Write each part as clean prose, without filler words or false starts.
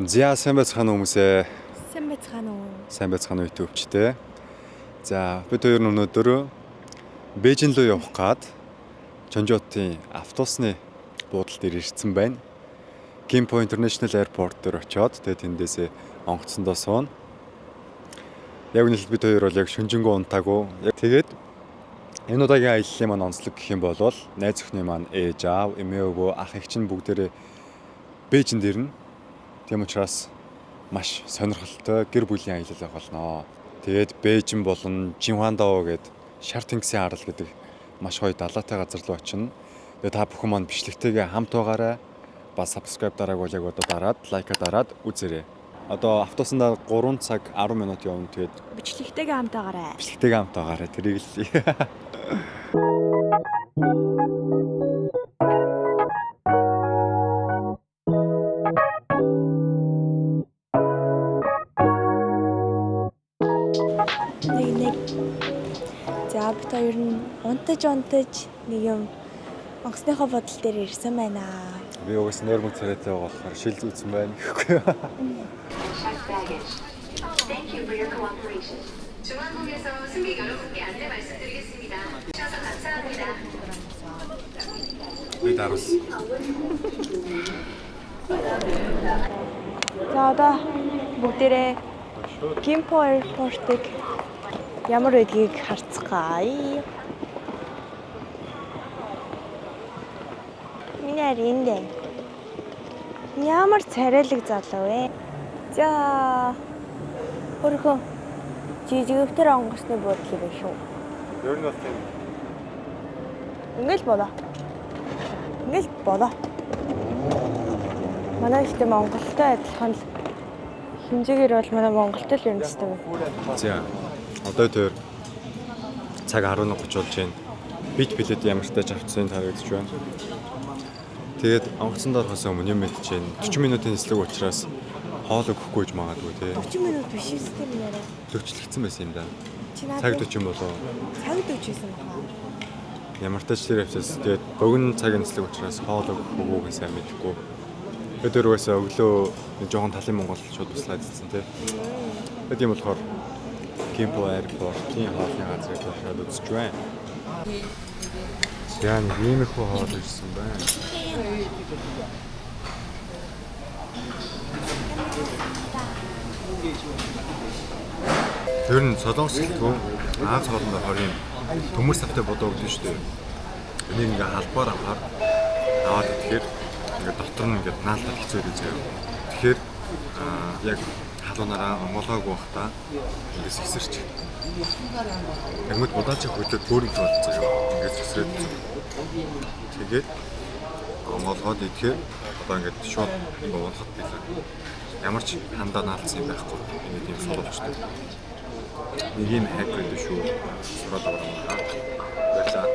За сайн байцгаана уу хүмүүсээ. Сайн байцгаана уу? Сайн байцгаана уу YouTube-чтэй. За бид хоёр өнөөдөр Бээжин руу явах гээд Чонжоотын автобусны буудал дээр ирсэн байна. Гинпо International Airport дээр очиод тэгээд тэндээсээ онгоцсондоо сууна. Яг үнэхээр бид хоёр бол яг шүнжэнгөө унтаагүй. Тэгээд энэ удаагийн аяллаа маань онцлог гэх юм бол найз охины маань ээж аав, эмээ өвөө, ах эх чинь бүгдээрээ Бээжинд ирнэ. Тийм учраас маш сонирхолтой гэр бүлийн аялал байх болно. Тэгээд Бээжин болон Жинхуандао гэдэг Шар тэнгисийн арал гэдэг маш гоё далайтай газар руу очино. Тэгээд та бүхэн маань бичлэгтэйгээ хамт байгаарай. Ба subscribe дараагүй бол яг одоо дараад, лайка дараад үзээрэй. Одоо автобусандаа 3 цаг 10 минут явна. Тэгээд Бичлэгтэйгээ хамт байгаарай. бичлэгтэйгээ хамт байгаарай. Тэрийг л нэг. За бид хоёр нь унтаж нэг юм онгоцныхоо бодол дээр ирсэн байна. би угс нойрмог царайтай байгаа болохоор шил зүүцэн байна гэхгүй. Thank you for your cooperation. 중앙국에서 승객 여러분께 안내 말씀드리겠습니다. 주셔서 감사합니다. Би дарус. За одоо бүгдээрээ Гинпо Airport-ыг ямар байдгийг харцгаая. Миний эндээ. Ямар царайлаг залуу вэ? За хөрхөө жижигвтер онгоцны буудлыг байна шүү. Ер нь бол тийм. Ингээл болоо. Манай ихтэй Монголтой адилхан л хэмжээгээр бол манай Монголтой л юм дэстэй. За одоо тэр цаг 11:30 болж байна. Бит билет ямартай авцсан тарагдж байна. Тэгээд онгоцонд орохоос өмнө юм мэдэж байна. 40 минутын нислэг учраас хоол өгөхгүй ч магадгүй тий. 40 минут биш үстэй юм яриа. Төвчлэгдсэн байсан юм да. Чи надад Цаг 40 болоо. цаг 40 баха. Ямар ч тэр авчаас тэгээд богино цагийн нислэг учраас хоол өгөхгүйгээ сайн мэдэхгүй. Тэгээд өөрөөсөө өглөө нэг жоохон талын Монгол шууд туслаад ирсэн тий. Тэгээд юм болохоор Гинпо Airport-ийн хоолны газрыг шууд үзэж байна. Яа нэг иймэрхүү хоол ирсэн байна. Тэр нь солонгос хэлтгүү Аз хоолндоо 20 төмөр савтай бодоо өгдөн шүү дээ. Энийг ингээ халбаар аваад тэгэхээр ингээ дотор нь ингээ наалтад хэцүү дээ заяа. Тэгэхээр яг халуунаараа онгоолоогүй бахта ингээс эсэрч. Тэгмэд будаач хөдлөд төөрөг болж заяа. Ингээс эсрээд. Тэгээд онгоолгоод идэхээр одоо ингээ шууд ингээ унахад билээ. Ямар ч хандаа наалцсан юм байхгүй. Энэ тийм суулгачтай. Нэг юм хайх гэдэг шүү. Сураад байгаа юм. Баярлалаа.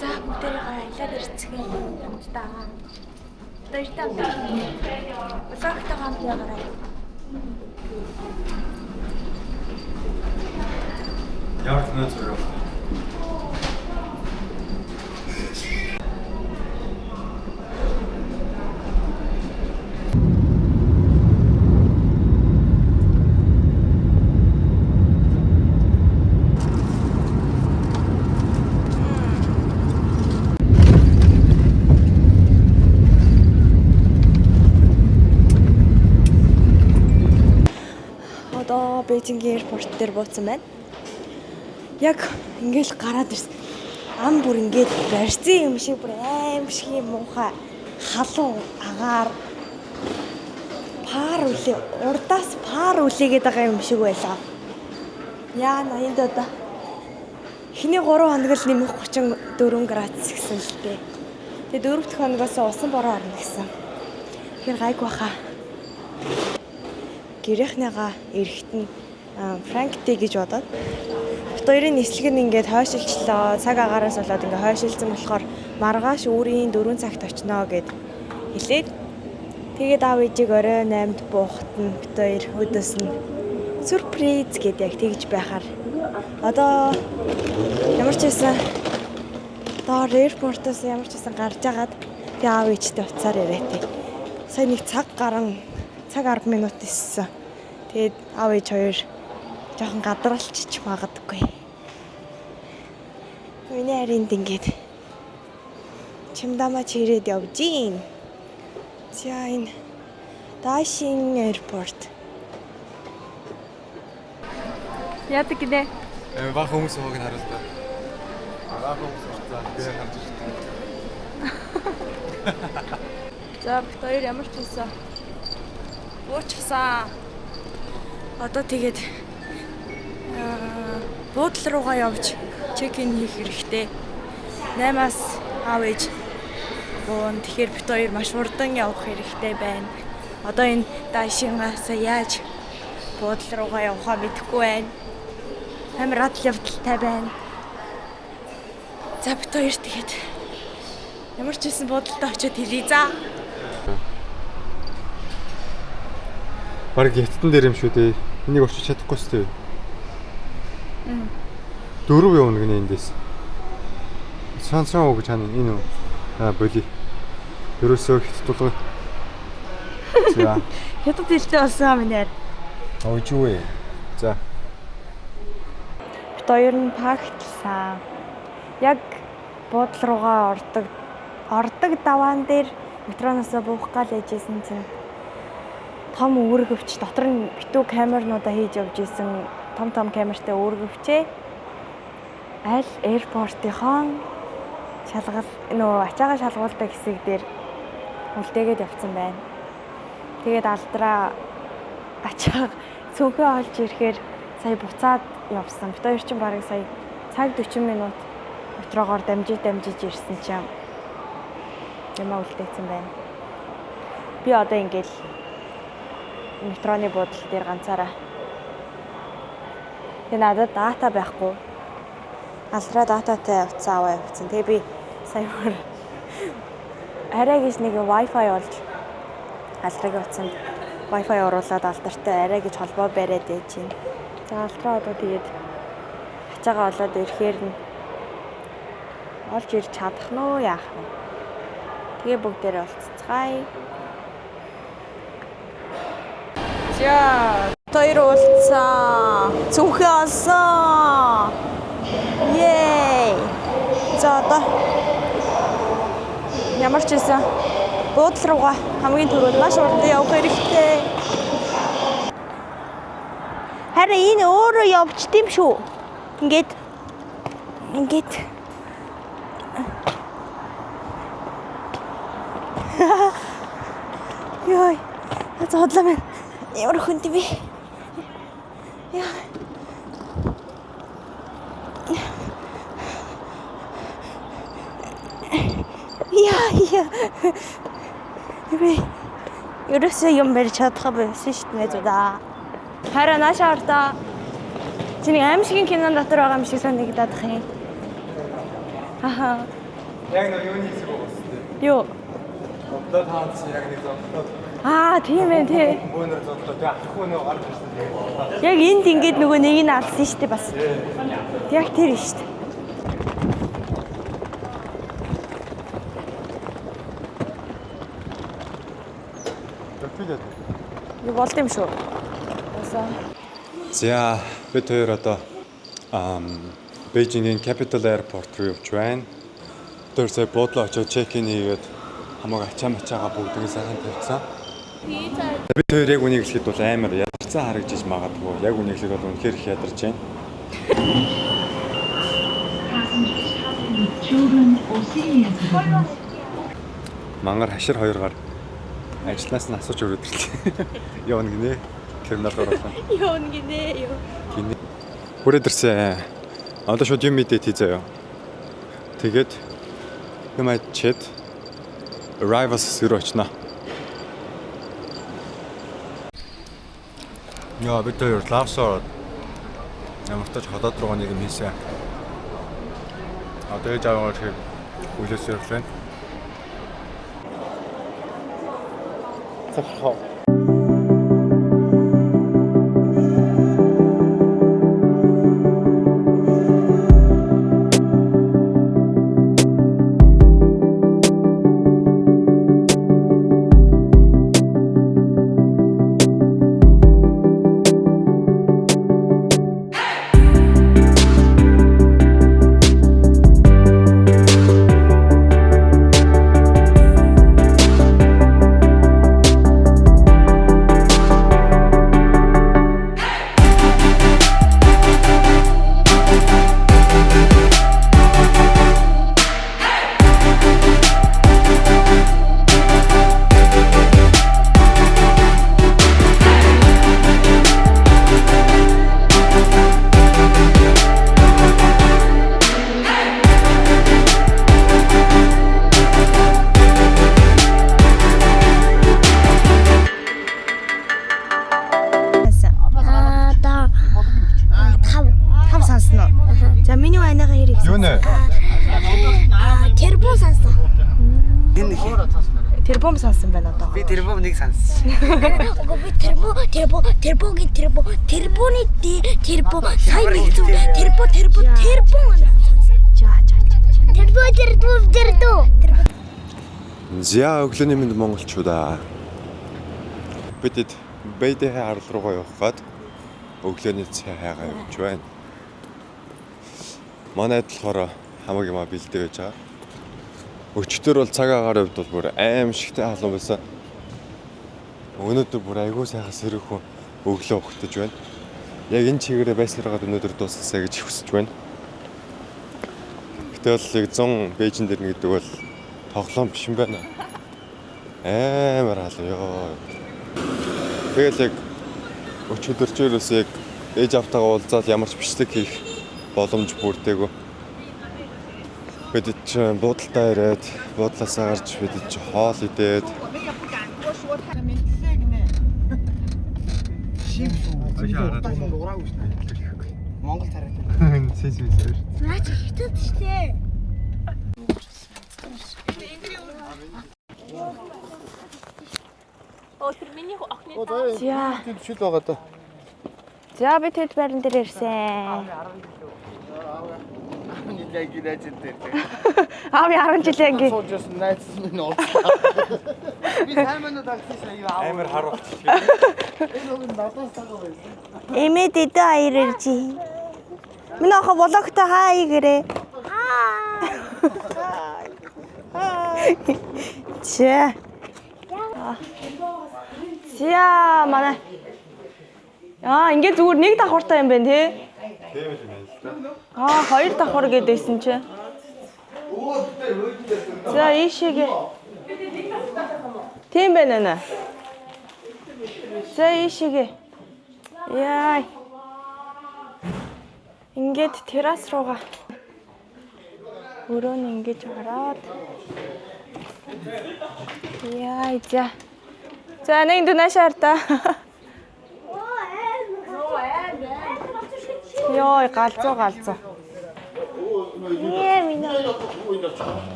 За бүгдээрээ аялаад ирцгээе. Хамтдаа. Баярлалаа. Улаахтай хамт яваарай. Ямар ч нэг зүйл байна. Одоо Бээжингийн аэропорт дээр бууцсан байна. Яг ингээл гараад ирсэн. Ам бүр ингээд барьцсан юм шиг бүр аим шиг юм муухай халуун агаар пар үлээ урдаас пар үлээгээд байгаа юм шиг байлаа. Яа наянд одоо эхний 3 хоног л нэмэх 34 градус гэсэн л дээ. Тэгээ 4 дахь хоногоос усан бороо орно гэсэн. Тэгэхээр гайг баха. Гэрийнхнийгаа эрэхт нь Франктэй гэж бодоод бит хоёрын нислэг нь ингээд хойшилчлоо. Цаг агаараас болоод ингээд хойшилсан болохоор маргааш өөрийн 4 цагт очноо гэд хэлээд тэгээд аав ээжийг орой 8-д буухад нь бид хоёр өдөөс нь сюрприз гэдэг яг тэгж байхаар одоо ямар ч байсан доор аэропортоос ямар ч байсан гарч агаад би аав ээжтэй уцаар ирээтэй. Сая нэг цаг 10 минут ирсэн. Тэгээд аав ээж хоёр жоохон гадралчиж магадгүй. Миний харинд ингээд чимдамаа чирээд явж гин. За энэ Дашин аэропорт. Яадаг гинэ? Бага хүмүүс ууг нь харуулдаг. Бага хүмүүс урцаа би харж байна. За бид хоёр ямар ч байсан уучсан. Одоо тэгээд буудлын руугаа явж чек-ин хийх хэрэгтэй. 8-аас аав ээж буун. Тэгэхээр бид хоёр маш хурдан явах хэрэгтэй байна. Одоо энэ Дашингаас яаж буудлын руугаа явахаа мэдэхгүй байна. Амар адал явдалтай байна. За бид хоёр тэгээд ямар ч байсан буудлаа очиод хэлье за. Бараг хятадн дээр юм шүү дээ. Энийг очиж чадахгүй шүү дээ. 4 явна гинэ эндээс. Сансан уу гэж хана энэ үү? Боли. Ерөөсөө хятадулгын. За. Хятад хэлтэй болсон юм нэр. Ооч юу вэ? За. Бид хоёр нь пагтлсан. Яг буудлын руугаа ордог даваан дээр метроноос буух гал ээжсэн чинь том үүргэвч дотор нь битүү камернуудаа хийж явж исэн том камертай үүргэвчээ аль аэропортынхон шалгал ачаага шалгуулдаг хэсэг дээр үлдээгээд явцсан байна. Тэгээд алдраа ачааг цөөхөө олж ирэхээр сая буцаад явсан. Бид хоёр чинь бараг сая цаг 40 минут метрогоор дамжиж ирсэн чинь ямаа үлдээсэн байна. Би одоо ингээл метроны буудлын дээр ганцаараа. Тэгээ надад дата байхгүй. Алдраа дататай утсаа аваа явуулсан. Тэгээ би сая арай гэж нэг Wi-Fi олж алдрыг утсанд Wi-Fi оруулаад алдартай арай гэж холбоо бариад ээж юм. За алдраа одоо тэгээд ачаагаа олоод ирэхээр нь олж ирж чадах нь уу яах вэ? Тэгээ бүгдээрээ уулзцгаая. За хоёр уулзсан. Цүнхээ олсон. Yay! За одоо ямар ч байсан буудлын руугаа хамгийн түрүүнд маш урдан явах хэрэгтэй. Харин энэ өөрөө явж тийм шүү. Ингээд Йой. Зодлоо мэн. Ямар хүнд би. Яа. Би ерөөсөө юм барь чадах байсан шүү дээ зуда. Хараа наашаа ордоо. Чиний аимшигын кинон дотор байгаа юм шиг санагдаад бах юм. Аха. Яг нэг юуны хэсэг болсон дээ. Юу? Одоо таацсан яг нэг зодлоо. Тийм ээ тий. Бөөнөр зодлоо. Тэгээ ахгүй нэг гарч ирсэн дээ. Яг энд ингээд нөгөө нэг нь алсан шүү дээ бас. Яг тэр шүү дээ. Юу болд юм шүү. За бид хоёр одоо Бээжингийн Capital Airport руу явж байна. Тэр сая буудлаа очиж чек-ин хийгээд хамааг ачаага бүгдийг сайхан тавьсан. Бид хоёр яг үнийг хэлэхэд бол амар ядарсан харагдаж магадгүй. Яг үнийг хэлэхэд бол үнэхээр их ядарч байна. Мангар хашир хоёр гар ажлаас нь асууж өрөөд ирлээ. Явна гинэ. Терминал оруулаа. Явна гинэ. Гинэ. Хүрээд ирсэн. Одоо шууд юм мэдээ хийзээ. Тэгээд юм ачаад arrivals руу очно. Яа, бид хоёр лавсаар ямар ч тач хотод руу нэг юм хийсэн. Одоо ээж аваагаар үлээс ирлээ. цохроо. Тав сонсно. За миний айнагаа хэрэг. Юу нэ? Тэрбум сансан. Тэрбум сонсон байна одоо. Би тэрбум нэг сонссон. Уг би тэрбугийн тэрбуны тэрбум сайн нэг зүг тэрбум. Жаа. Тэрбум. За өглөөний мэнд монголчуудаа. Бидэд бэдэ харал руугаа явах гээд өглөөний цай хайгаа явж байна. Манайд болохоор хамаг юм бэлдээ гэж байгаа. Өчтөр бол цаг агаар хувьд бол бүр аимшигтай халуун байсан. Өнөөдөр бүр айгүй сайхан сэрүүхэн өглөө ухтаж байна. Яг энэ чигээрээ байсараад өнөөдөр дуусгасаа гэж хүсэж байна. Гэтэл яг 100 Бээжин дэрнэ гэдэг бол тоглоом биш юм байна. Амар халуун ёо. Тэгэл яг өчигдөрчөөс яг ээж автагаа уулзаад ямар ч бичлэг хийх боломж бүрдээгүй. Бид ч буудалтаа ирээд буудлаасаа гарч бид ч хоол идээд Монгол тараад. Наач хятад штэ. За. шил байгаа даа. За би тэд барин дээр ирсэн. Яг гинэж дээр. Аа би 10 жилээ ингээ. Сууж найз минь уулзсан. Би сайман тагссан юу аа. Амар харуулт. Энэ нэг надаас таагаа байсан. Эмээд эдэ аяр ирж. Миний охо влогтой хай гэрээ. Чэ. За манай. Ингээд зүгээр нэг давхартай юм байна тий. Тийм л юм байна л да. Хоёр давхар гэдээсэн чи. За ийшээгээ. Тийм байна нэ. За ийшээгээ. Яа. Ингээд террас руугаа. Өрөө нь ингэж хараад. Яа за. За нэг дунашаар та. Йой галзуу.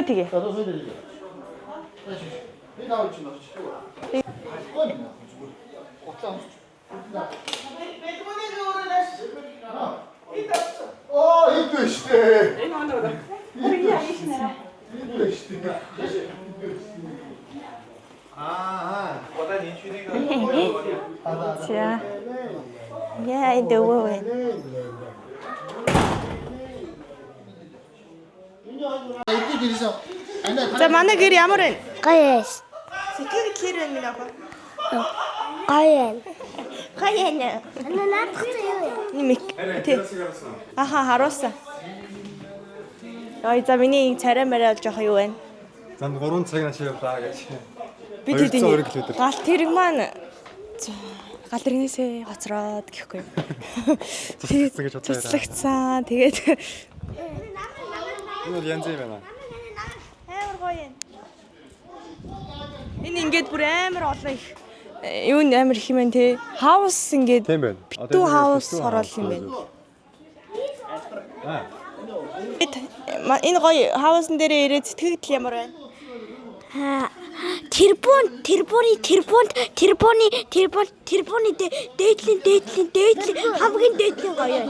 Тэгээ. Идвэ штэ. За. Яа идвэ. За манай гэр ямар вэ? Гайс. Сэтгэл хэр вэ минь охоо? Гайэн. Хаяа. Ана наадах юу? Нимик. Тий. Аха харуулсан. Ой за миний царай мараа жоох юу вэ? Зам 3 цаг нааш явлаа гэж. Би тэдний 200 км. гал тэрэг маань гал тэрнээсээ хоцроод гэхгүй. Цэцлэгцэн гэж бодлоо. Цэцлэгцэн. Тэгээд Энэ бол янз юм байна. амар гоё юм. Энэ ингээд бүр амар олон их юу амар их юм байна те. Хаус ингээд Тийм байна. битүү хаус орол юм байна. Энэ гоё хаусын дээрээ ирээд сэтгэгдэл ямар байна? тэрбуны дээдлийн хамгийн дээдлийн гоё.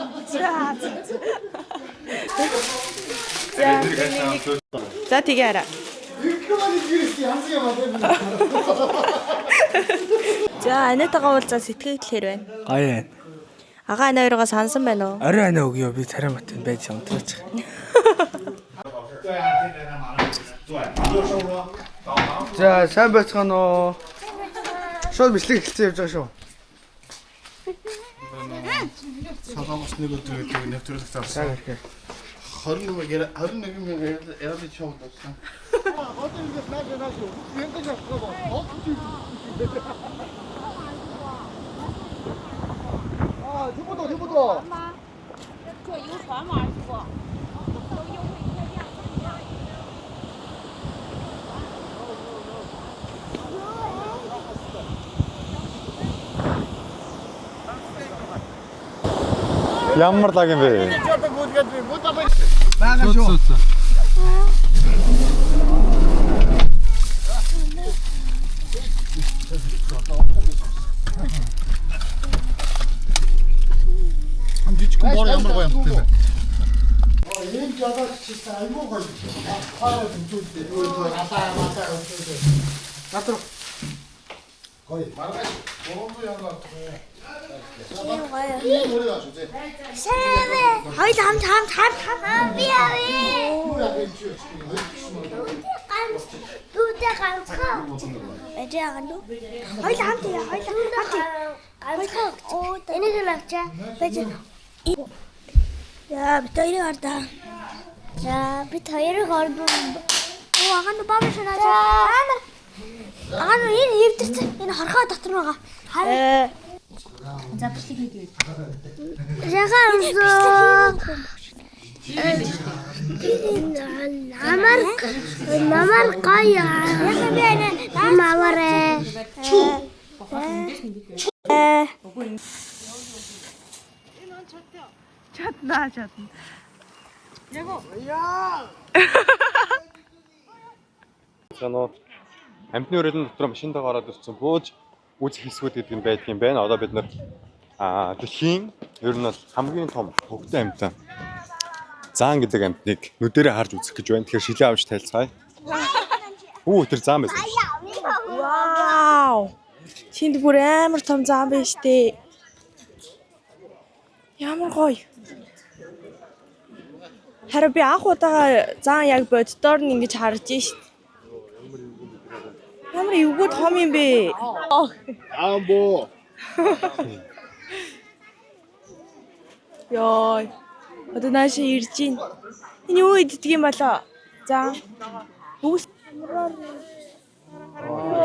За тэгээ хараа. За Анитагаа уулзаа сэтгэл хэр байна? Гоё байна. Агаа ани хоёроо сансан байна уу? Орой анаа өгөө би царай мат байж унтраач. За сайн байцгаана уу? Шууд бичлэг эхэлсэн явж байгаа шүү. Солонгос нэг өдөр гэдэг нэвтрүүлэг тавьсан. 21 мянга яралж шоуд болсон. Ямар лаг юм бэ? Бага шүү. Жижигхэн бор ямар гоё юм бэ? Ийм жадаа чистэ аймаг гоё. Аа зүгдээ. Натар. Гоё. Маргааш 300 янгаар тохио. Шавэ. Хоёул хамт би авъя. Дүүтэй ганцхан. Эжээгаан дүү. Хоёул хамт. Энийг л авчаа. Бэж. За бид хоёрыг хардаа. За бид хоёрыг хардаа. Оо агаан баба шанаа. Агаан энэ эвдэрсэн. Энэ хорхоо дотор байгаа. За бичлэг хийгээд. Яхаа намар гая. Яхаа би намаварэ. Чадна. Санаа амтны өрөөлөн дотор машиндаа гараад ирсэн бууж үзэх хэсгүүд гэдэг нь байдаг юм байна. Одоо бид нар дэлхийн ер нь бол хамгийн том хөвгтэй амьтан заан гэдэг амьтныг нүдэрээ харж үзэх гэж байна. Тэгэхээр шилээ авч тайлцгаая. Тэр заан байсан. Вау! Чинд бүр амар том зам байж тээ. Ямар гоё. Харин би анх удаага заан яг боддоор нь ингэж харж шít. Ямар эвгүй том юм бэ? Амбо. Йой. Одоо нааш ирж гин. Энэ юу иддэг юм болоо? За. Үс.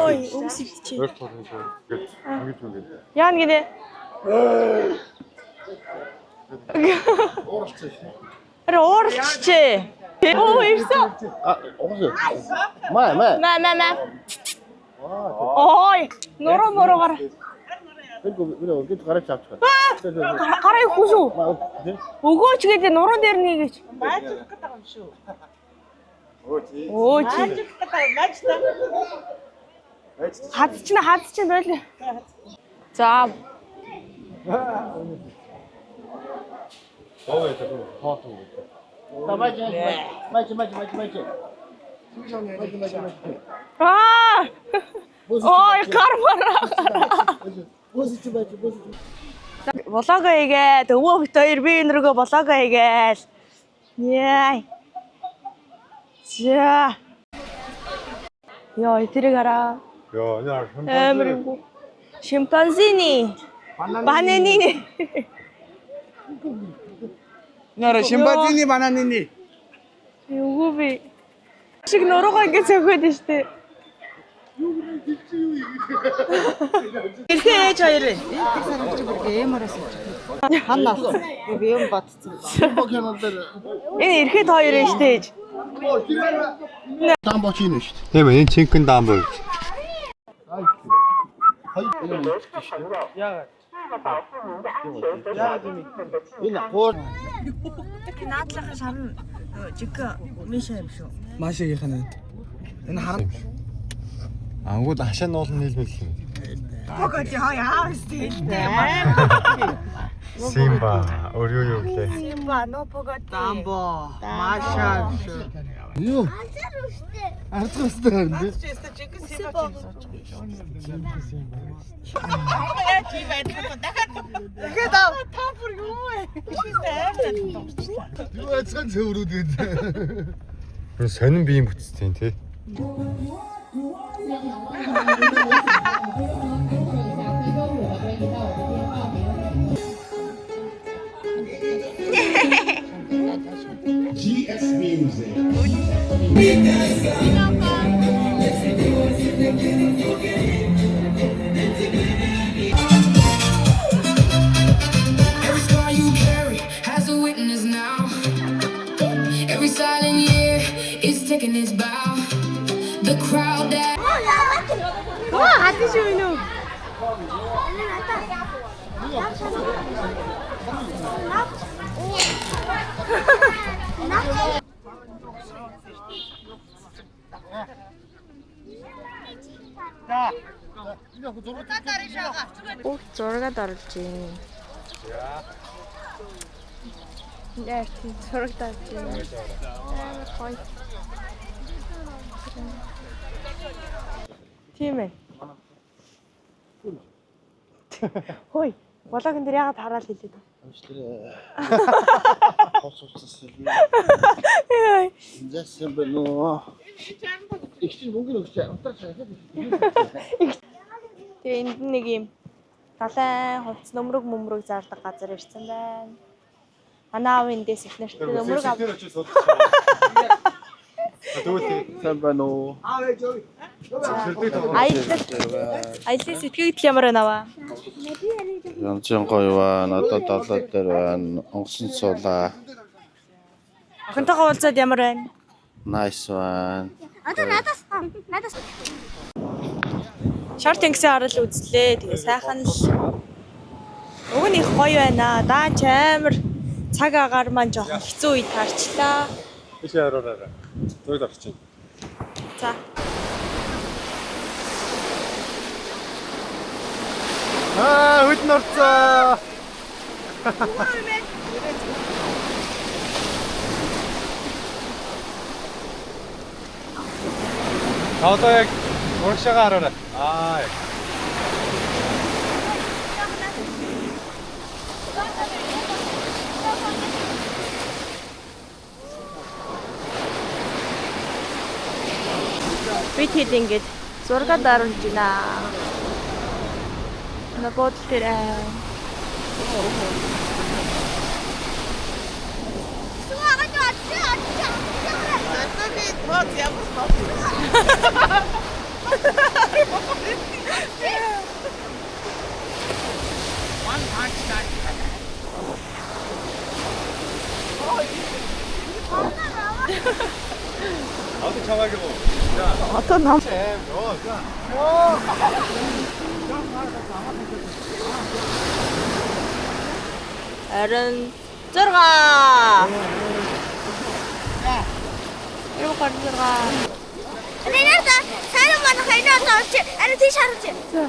Ой, үс идчих. Өөр тохиолдол шүү. Ингэж үгээд. Яан гинэ. Аре ууралчээ. Оо ирсэн. Маа. Маа. Ой, нороо. Бид гараж авчих. Гараа их хүсүү. Өгөөч гэдэг нуруу дээр нэгэж. Оо чи. Хадчихна байлаа. За. Ой, кармара. Блог хийгээд өвөө бит хоёр би энэргөө блог хийгээл. Яй. За. Яа, тэрийг хараа. Амар шимпанзини. Бананини. Нара шимпанзини бананини. Юу би. Шиг нуруугаа ингэ цохиод штэ. Ирхэн ээж хоёр вэ? Ханаа. Би юм батцсан. Энэ ирхэд хоёр ээж тээж. Дамбо чинь шүү дээ. Тийм ээ, энэ чинхэн даам боо. Энэ хоор Наадлахын шарн жиг мишаа юм шүү. Машигийнх нь. Энэ харам. Ангууд хашаа нуулын нийлмэл юм. Погоди яа стилтэй. Симба өрөө юу гэлээ. Симба но погоди. Дамбо. Маша. Юу? Азар үстэй. Арцсан өстэй харин. Дахиад та бүр юу вэ? Юу ацхан цэврүүд гэдэг. Сонин биеийн бүтцтэй тий. Every scar you carry has a witness now. Every silent year is taking its bow. The crowd that Хати шүү юу? Бүх зураг оруулж юм. Яа, тийм зураг тавьж юм. Хой. Тийм ээ. Хой, вологон дээр яагаад хараал хэлээд вэ? Яа. Зэсэн бэнөө. Ихтэй мөнгө өгч утаач хахад. Тэгээ энд нэг юм далайн хувцс нөмрөг мөмрөг зардаг газар ирсэн байна. Манай аав эндээс их нэртэй нөмрөг ав. Сайн бэнөө. Аялын сэтгэгдэл ямар байна аваа? Янзын гоё ба надад далаад дээр байна. Онгоцон суулаа. Охинтойгоо уулзаад ямар байна? Nice one. Одоо надаас. Шорт тэнгисийн харал үзлээ. Тэгээ сайхан л. Уг нь их гоё байна. Даанч амар цаг агаар маань жоохон хэцүү үе таарчлаа. Биш хариураарай. Зураг авах чинь. За. Хөдөн орцоо. Одоо яг урагшаага хараарай. Яг. Бид хэд ингэж зургаад оруулж байна. Нагод тэр 아도 참아기고. 어떤 남 Aaron 6. Ирүү гар 6. Нэрээс сайн манайх энэ орч арай тийш харуулж.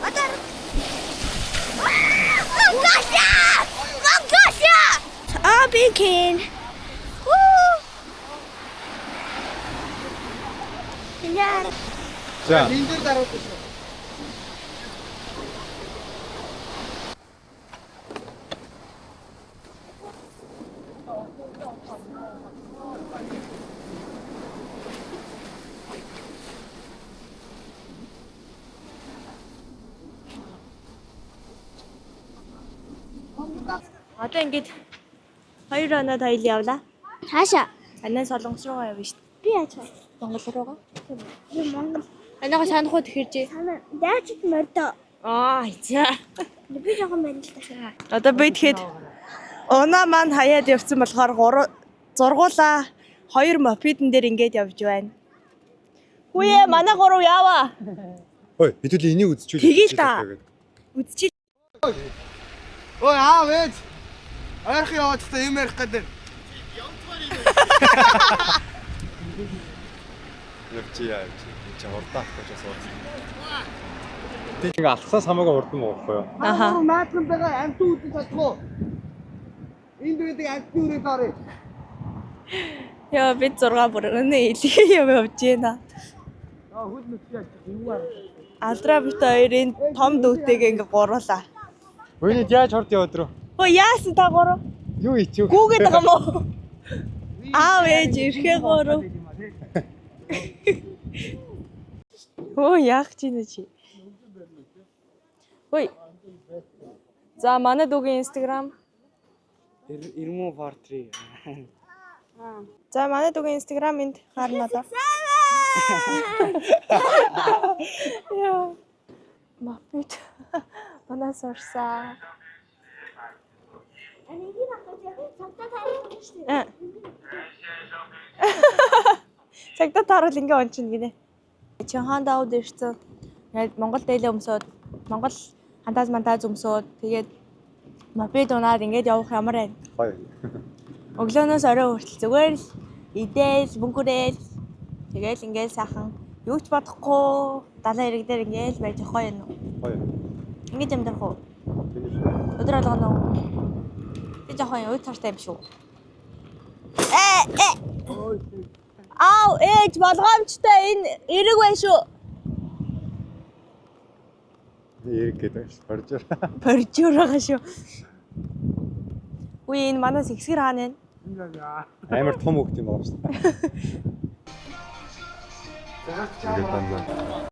Одоо Монголиа! Бикин. Яа. 자, Энд дээр дараад шүү. Одоо ингэж 2 оноод хоёул явлаа. Хаашаа? Анаа солонгос руугаа явна шүү дээ. Би яаж вэ? Монгол руугаа. Би Монгол. Анаага санах уу тэгэхэржээ. Санаа дайчд мордоо. За. Би жоохон байна л та. Одоо би тэгэхэд оноо маань хаяад явцсан болохоор зургуулаа 2 мопедэн дээр ингэж явж байна. Хүүе манай гурав яваа. ой, хэдүүл энийг үзчихвэл. Тэгээл та. Үзчих. Ой аав ээж. Ойрхон явахдаа юм ярих гэдэг. Явчих. чи урдаа авах гэж суусан. Тэг ингээ алхсаас хамаагүй урдан уухгүй юу? Аха. Наадхан байгаа амт үүдэн чадахгүй. Энд байдаг амтны үрээ дорой. Яа бид 6 бүр өнөө илгээ явж байна. Хөл мэт яаж юугаар. Алдраа бит хоёрын том дүүтэйг ингээ гуруулаа. Өөний яаж хорд яваад руу? Хөө яасан та гурав? Юу ичүү? Гүүгээд байгаа мó. Аав ээж ирэхээ гурав. Оо яах чинь чи? Ой. За манай дүүгийн Instagram. Ирмүү портрет. За манай дүүгийн Instagram энд харна даа. Яа. Мапит. Манай сорсаа. Цагтаа таарал ингээ ончин гинэ. Чин хаан даууд ирсэн. Яг Монгол дээлээ өмсөөд Монгол хантаас өмсөөд тэгээд мопед унаад ингээд явах ямар байна. Гоё. Өглөөнөөс орой хүртэл зүгээр л идээл, бүнгүрээл тэгээд ингээд сайхан юу ч бодохгүй далайн ирэг дээр ингээд байж гоё юм уу? Гоё. Ингээд юм дэрхүү. Өдөр алгана уу? Би жоохон уу цартай юм шүү. Ау, ээж болгоомжтой энэ эрэг бай шүү. Эрэг гэдэг ш. Боржор. Боржор байгаа шүү. Үгүй энэ манаас ихсгэр хаана вэ? Амар том хөвгт юм байна шүү. Тэгээд дандаа